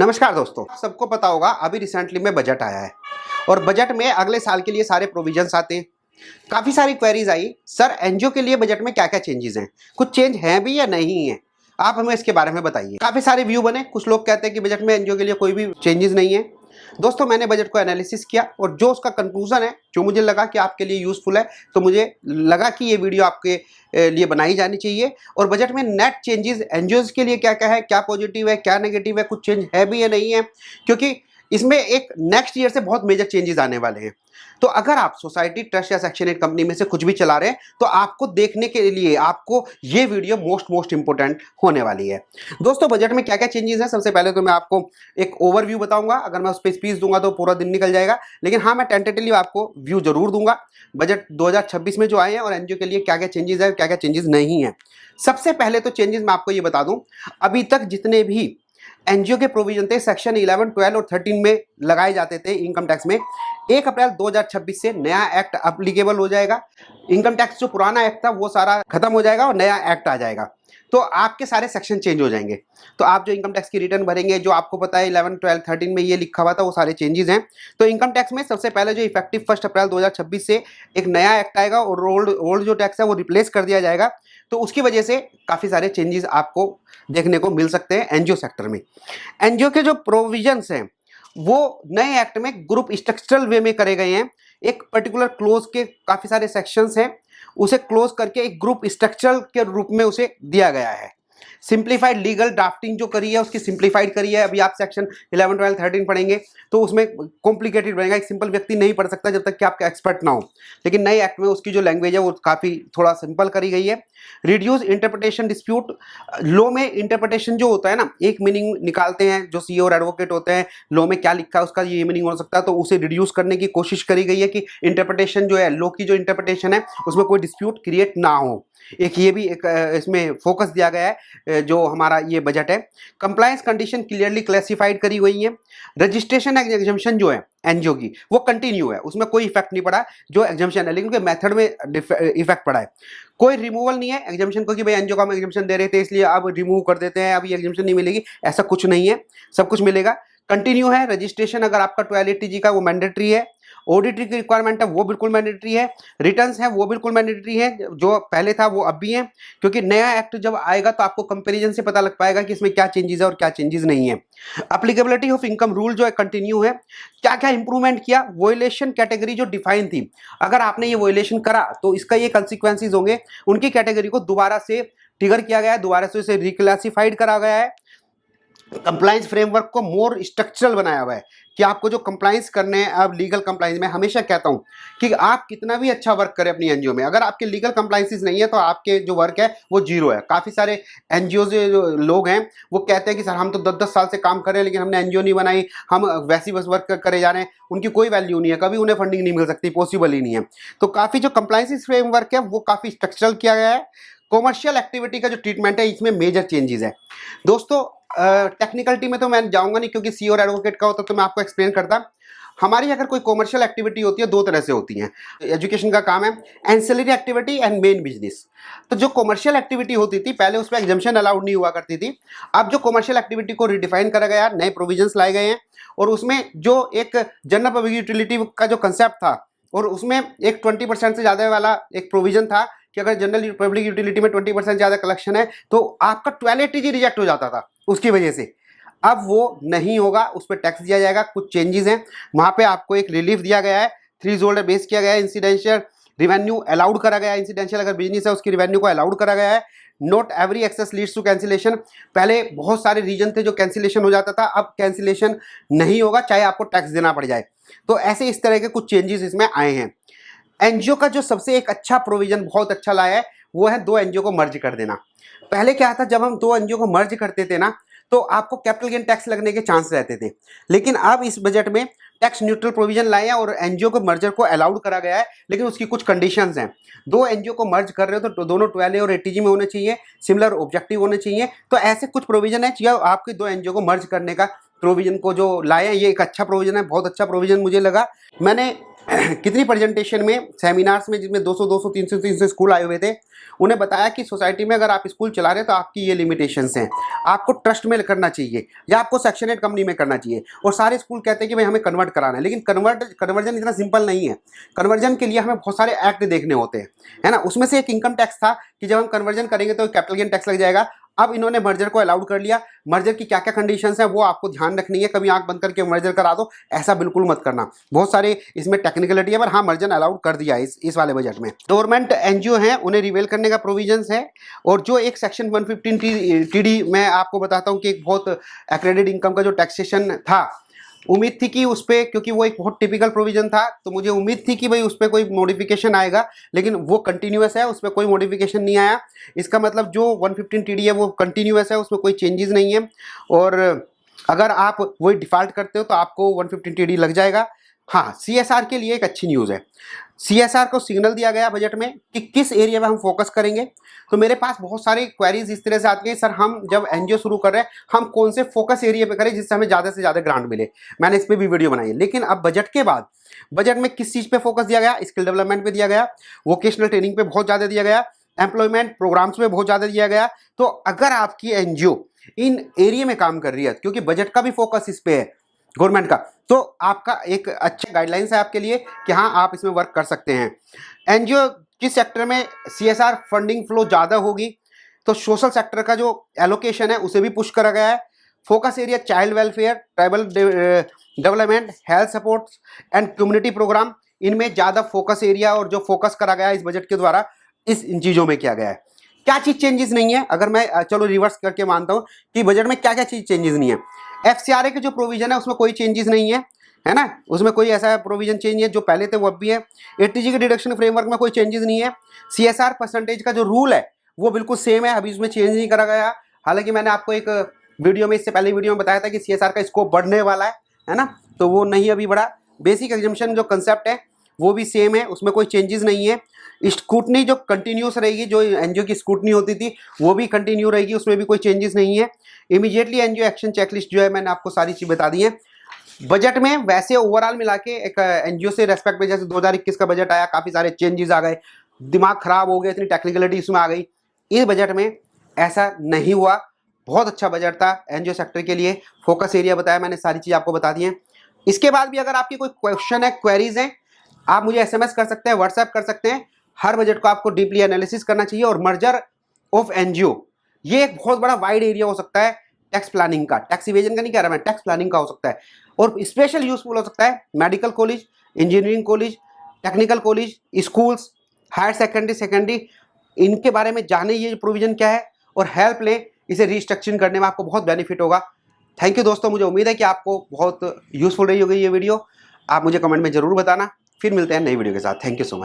नमस्कार दोस्तों, सबको पता होगा अभी रिसेंटली में बजट आया है और बजट में अगले साल के लिए सारे प्रोविजंस आते हैं। काफ़ी सारी क्वेरीज आई, सर एनजीओ के लिए बजट में क्या क्या चेंजेस हैं, कुछ चेंज हैं भी या नहीं है, आप हमें इसके बारे में बताइए। काफ़ी सारे व्यू बने, कुछ लोग कहते हैं कि बजट में एनजीओ के लिए कोई भी चेंजेस नहीं है। दोस्तों मैंने बजट को एनालिसिस किया और जो उसका कंक्लूजन है, जो मुझे लगा कि आपके लिए यूजफुल है, तो मुझे लगा कि ये वीडियो आपके लिए बनाई जानी चाहिए। और बजट में नेट चेंजेस एनजीओज के लिए क्या क्या है, क्या पॉजिटिव है, क्या नेगेटिव है, कुछ चेंज है भी या नहीं है, क्योंकि इसमें एक नेक्स्ट ईयर से बहुत मेजर चेंजेस आने वाले हैं। तो अगर आप सोसाइटी, ट्रस्ट या सेक्शन 8 कंपनी में से कुछ भी चला रहे हैं तो आपको देखने के लिए आपको ये वीडियो मोस्ट इंपोर्टेंट होने वाली है। दोस्तों बजट में क्या क्या चेंजेस हैं, सबसे पहले तो मैं आपको एक ओवरव्यू बताऊंगा। अगर मैं उस पर स्पीच दूंगा तो पूरा दिन निकल जाएगा, लेकिन हाँ मैं टेंटेटिवली आपको व्यू जरूर दूंगा बजट 2026 में जो आए हैं और एनजीओ के लिए क्या क्या चेंजेस है, क्या क्या चेंजेस नहीं है। सबसे पहले तो चेंजेस मैं आपको ये बता दूं, अभी तक जितने भी एनजीओ के प्रोविजन थे सेक्शन 11, 12 और 13 में लगाए जाते थे इनकम टैक्स में, 1 अप्रैल 2026 से नया एक्ट अप्लीकेबल हो जाएगा। इनकम टैक्स जो पुराना एक्ट था वो सारा खत्म हो जाएगा और नया एक्ट आ जाएगा, तो आपके सारे सेक्शन चेंज हो जाएंगे। तो आप जो इनकम टैक्स की रिटर्न भरेंगे, जो आपको पता है 11, 12, 13 में ये लिखा हुआ था, वो सारे चेंजेस हैं। तो इनकम टैक्स में सबसे पहले जो इफेक्टिव 1 अप्रैल 2026 से एक नया एक्ट आएगा और ओल्ड जो टैक्स है वो रिप्लेस कर दिया जाएगा। तो उसकी वजह से काफ़ी सारे चेंजेस आपको देखने को मिल सकते हैं एनजीओ सेक्टर में। एनजीओ के जो प्रोविजंस हैं वो नए एक्ट में ग्रुप स्ट्रक्चरल वे में करे गए हैं। एक पर्टिकुलर क्लोज के काफ़ी सारे सेक्शंस हैं, उसे क्लोज करके एक ग्रुप स्ट्रक्चर के रूप में उसे दिया गया है। सिंप्लीफाइड लीगल ड्राफ्टिंग जो करी है उसकी सिंप्लीफाइड करी है। अभी आप सेक्शन 11, 12, 13 पढ़ेंगे तो उसमें कॉम्प्लिकेटेड बनेगा, एक सिंपल व्यक्ति नहीं पढ़ सकता जब तक कि आपका एक्सपर्ट ना हो, लेकिन नए एक्ट में उसकी जो लैंग्वेज है वो काफ़ी थोड़ा सिंपल करी गई है। रिड्यूस इंटरप्रिटेशन डिस्प्यूट, लॉ में इंटरप्रिटेशन जो होता है ना, एक मीनिंग निकालते हैं जो सीए और एडवोकेट होते हैं, लॉ में क्या लिखा है उसका ये मीनिंग हो सकता है, तो उसे रिड्यूस करने की कोशिश करी गई है कि इंटरप्रिटेशन जो है, लॉ की जो इंटरप्रिटेशन है उसमें कोई डिस्प्यूट क्रिएट ना हो। एक ये भी एक इसमें फोकस दिया गया है जो हमारा ये बजट है। कंप्लायंस कंडीशन क्लियरली क्लासिफाइड करी हुई है। रजिस्ट्रेशन एग्जम्पशन जो है एनजीओ की वो कंटिन्यू है, उसमें कोई इफेक्ट नहीं पड़ा जो एग्जम्पशन है, लेकिन मेथड में इफेक्ट पड़ा है। कोई रिमूवल नहीं है एग्जम्पशन को कि भाई एनजीओ को हम एग्जम्पशन दे रहे थे इसलिए अब रिमूव कर देते हैं, अब ये एग्जम्पशन नहीं मिलेगी, ऐसा कुछ नहीं है, सब कुछ मिलेगा। कंटिन्यू है रजिस्ट्रेशन, अगर आपका 1280G का वो मैंडेटरी है। ऑडिटरी की रिक्वायरमेंट है वो बिल्कुल मैंडेटरी है। रिटर्न्स है वो बिल्कुल मैंडेटरी है, जो पहले था वो अब भी है, क्योंकि नया एक्ट जब आएगा तो आपको कंपैरिजन से पता लग पाएगा कि इसमें क्या चेंजेस है और क्या चेंजेस नहीं है। एप्लीकेबिलिटी ऑफ इनकम रूल जो है कंटिन्यू है। क्या क्या इंप्रूवमेंट किया, वोलेशन कैटेगरी जो डिफाइन थी, अगर आपने ये वोलेशन करा तो इसका ये कंसिक्वेंसेज होंगे, उनकी कैटेगरी को दोबारा से ट्रिगर किया गया है, दोबारा से उसे रिक्लासिफाइड करा गया है। कंप्लायंस फ्रेमवर्क को मोर स्ट्रक्चरल बनाया हुआ है कि आपको जो कंप्लायंस करने हैं, अब लीगल कंप्लायंस में हमेशा कहता हूं कि आप कितना भी अच्छा वर्क करें अपनी एनजीओ में, अगर आपके लीगल कंप्लायंसेस नहीं है तो आपके जो वर्क है वो जीरो है। काफ़ी सारे एनजीओ जो लोग हैं वो कहते हैं कि सर हम तो 10-10 साल से काम कर रहे हैं लेकिन हमने एनजीओ नहीं बनाई, हम वैसी बस वर्क करे जा रहे हैं, उनकी कोई वैल्यू नहीं है, कभी उन्हें फंडिंग नहीं मिल सकती, पॉसिबल ही नहीं है। तो काफ़ी जो कंप्लायंस फ्रेमवर्क है वो काफ़ी स्ट्रक्चरल किया गया है। कॉमर्शियल एक्टिविटी का जो ट्रीटमेंट है इसमें मेजर चेंजेस है। दोस्तों टेक्निकलिटी में तो मैं जाऊंगा नहीं क्योंकि सी और एडवोकेट का होता तो मैं आपको एक्सप्लेन करता। हमारी अगर कोई कॉमर्शियल एक्टिविटी होती है दो तरह से होती है, एजुकेशन का काम है, ancillary activity and main business. तो जो कॉमर्शियल एक्टिविटी होती थी पहले उसमें एग्जम्पशन अलाउड नहीं हुआ करती थी, अब जो कॉमर्शियल एक्टिविटी को रिडिफाइन करा गया, नए प्रोविजंस लाए गए हैं और उसमें जो एक जनरल पब्लिक यूटिलिटी का जो कंसेप्ट था और उसमें एक 20% से ज़्यादा वाला एक प्रोविजन था कि अगर जनरल पब्लिक यूटिलिटी में 20% ज़्यादा कलेक्शन है तो आपका 1280G रिजेक्ट हो जाता था उसकी वजह से। अब वो नहीं होगा, उस पर टैक्स दिया जाएगा। कुछ चेंजेस हैं वहाँ पे, आपको एक रिलीफ दिया गया है, थ्रेशोल्ड बेस किया गया है, इंसिडेंशियल रिवेन्यू अलाउड करा गया है, इंसिडेंशियल अगर बिजनेस है उसकी रिवेन्यू को अलाउड करा गया है। Not every excess leads to cancellation, पहले बहुत सारे रीजन थे जो कैंसिलेशन हो जाता था, अब कैंसिलेशन नहीं होगा चाहे आपको टैक्स देना पड़ जाए। तो ऐसे इस तरह के कुछ चेंजेस इसमें आए हैं। एनजीओ का जो सबसे एक अच्छा प्रोविजन बहुत अच्छा लाया है वो है 2 एनजीओ को मर्ज कर देना। पहले क्या था, जब हम 2 एनजीओ को मर्ज करते थे ना तो आपको कैपिटल गेन टैक्स लगने के चांस रहते थे, लेकिन अब इस बजट में टैक्स न्यूट्रल प्रोविजन लाए हैं और एनजीओ को मर्जर को अलाउड करा गया है, लेकिन उसकी कुछ कंडीशंस हैं। 2 एनजीओ को मर्ज कर रहे हो तो दोनों 12A और 80G में होने चाहिए, सिमिलर ऑब्जेक्टिव होने चाहिए। तो ऐसे कुछ प्रोविजन है जो आपके 2 एनजीओ को मर्ज करने का प्रोविजन को जो लाए हैं, ये एक अच्छा प्रोविजन है, बहुत अच्छा प्रोविजन मुझे लगा। मैंने कितनी प्रेजेंटेशन में, सेमिनार्स में, जिसमें 200 300 स्कूल आए हुए थे, उन्हें बताया कि सोसाइटी में अगर आप स्कूल चला रहे हैं तो आपकी ये लिमिटेशंस हैं, आपको ट्रस्ट में करना चाहिए या आपको सेक्शन 8 कंपनी में करना चाहिए। और सारे स्कूल कहते हैं कि भाई हमें कन्वर्ट कराना है, लेकिन कन्वर्जन इतना सिंपल नहीं है। कन्वर्जन के लिए हमें बहुत सारे एक्ट देखने होते हैं, है ना। उसमें से एक इनकम टैक्स था कि जब हम कन्वर्जन करेंगे तो कैपिटल गेन टैक्स लग जाएगा। अब इन्होंने मर्जर को अलाउड कर लिया। मर्जर की क्या क्या कंडीशंस हैं वो आपको ध्यान रखनी है, कभी आंख बंद करके मर्जर करा दो, ऐसा बिल्कुल मत करना। बहुत सारे इसमें टेक्निकलिटी है, पर हाँ मर्जर अलाउड कर दिया है इस वाले बजट में। गवर्नमेंट एनजीओ हैं उन्हें रिवेल करने का प्रोविजंस है। और जो एक सेक्शन 115 टीडी मैं आपको बताता हूँ कि एक बहुत एक्रेडिट इनकम का जो टैक्सेशन था, उम्मीद थी कि उस पर, क्योंकि वो एक बहुत टिपिकल प्रोविजन था, तो मुझे उम्मीद थी कि भाई उस पर कोई मॉडिफिकेशन आएगा, लेकिन वो कंटिन्यूअस है, उस पर कोई मॉडिफिकेशन नहीं आया। इसका मतलब जो 115 टीडी है वो कंटिन्यूअस है, उसमें कोई चेंजेस नहीं है। और अगर आप वही डिफॉल्ट करते हो तो आपको 115 टीडी लग जाएगा। हाँ, सीएसआर के लिए एक अच्छी न्यूज़ है। सीएसआर को सिग्नल दिया गया बजट में कि किस एरिया में हम फोकस करेंगे। तो मेरे पास बहुत सारी क्वेरीज इस तरह से आती हैं, सर हम जब एनजीओ शुरू कर रहे हैं हम कौन से फोकस एरिया पे करें जिससे हमें ज़्यादा से ज़्यादा ग्रांट मिले। मैंने इस पर भी वीडियो बनाई है। लेकिन अब बजट के बाद बजट में किस चीज़ पे फोकस दिया गया? स्किल डेवलपमेंट पे दिया गया, वोकेशनल ट्रेनिंग पे बहुत ज़्यादा दिया गया, एम्प्लॉयमेंट प्रोग्राम्स पे बहुत ज़्यादा दिया गया। तो अगर आपकी एनजीओ इन एरिया में काम कर रही है, क्योंकि बजट का भी फोकस इस पे है गवर्नमेंट का, तो आपका एक अच्छा गाइडलाइंस है आपके लिए कि हाँ आप इसमें वर्क कर सकते हैं। एनजीओ किस सेक्टर में सीएसआर फंडिंग फ्लो ज़्यादा होगी, तो सोशल सेक्टर का जो एलोकेशन है उसे भी पुश करा गया है। Focus area child welfare, tribal development, health support and community program, इनमें ज़्यादा फोकस एरिया और जो फोकस करा गया है इस बजट के द्वारा इस इन चीज़ों में किया गया है। क्या चीज़ चेंजेस नहीं है? अगर मैं चलो रिवर्स करके मानता हूँ कि बजट में क्या क्या चीज़ चेंजेस नहीं है। एफसीआरए के जो प्रोविजन है उसमें कोई चेंजेस नहीं है ना, उसमें कोई ऐसा प्रोविजन चेंज है जो पहले थे वो अब भी है। एटीजी के डिडक्शन फ्रेमवर्क में कोई चेंजेस नहीं है। सीएसआर परसेंटेज का जो रूल है वो बिल्कुल सेम है, अभी उसमें चेंज नहीं करा गया। हालांकि मैंने आपको एक वीडियो में, इससे पहले वीडियो में बताया था कि सीएसआर का स्कोप बढ़ने वाला है ना, तो वो नहीं अभी बढ़ा। बेसिक एग्जाम्पशन जो कंसेप्ट है वो भी सेम है, उसमें कोई चेंजेस नहीं है। स्कूटनी जो कंटिन्यूस रहेगी, जो एनजीओ की स्कूटनी होती थी वो भी कंटिन्यू रहेगी, उसमें भी कोई चेंजेस नहीं है। इमीडिएटली एनजीओ एक्शन चेकलिस्ट जो है मैंने आपको सारी चीज़ बता दी है। बजट में वैसे ओवरऑल मिला के एक एनजीओ से रेस्पेक्ट में, जैसे 2021 का बजट आया, काफ़ी सारे चेंजेस आ गए, दिमाग खराब हो गया, इतनी टेक्निकलिटी इसमें आ गई। इस बजट में ऐसा नहीं हुआ, बहुत अच्छा बजट था एनजीओ सेक्टर के लिए। फोकस एरिया बताया मैंने, सारी चीज़ आपको बता दी है। इसके बाद भी अगर आपकी कोई क्वेश्चन है, क्वेरीज हैं, आप मुझे एसएमएस कर सकते हैं, व्हाट्सएप कर सकते हैं। हर बजट को आपको डीपली एनालिसिस करना चाहिए। और मर्जर ऑफ एनजीओ ये एक बहुत बड़ा वाइड एरिया हो सकता है टैक्स प्लानिंग का, टैक्स इवेजन का नहीं कह रहा मैं, टैक्स प्लानिंग का हो सकता है। और स्पेशल यूजफुल हो सकता है medical college, engineering college, technical college, schools, higher secondary, इनके बारे में जाने ये प्रोविजन क्या है और हेल्प लें, इसे रिस्ट्रक्चरिंग करने में आपको बहुत बेनिफिट होगा। थैंक यू दोस्तों, मुझे उम्मीद है कि आपको बहुत यूजफुल रही होगी ये वीडियो। आप मुझे कमेंट में जरूर बताना। फिर मिलते हैं नई वीडियो के साथ। Thank you so much.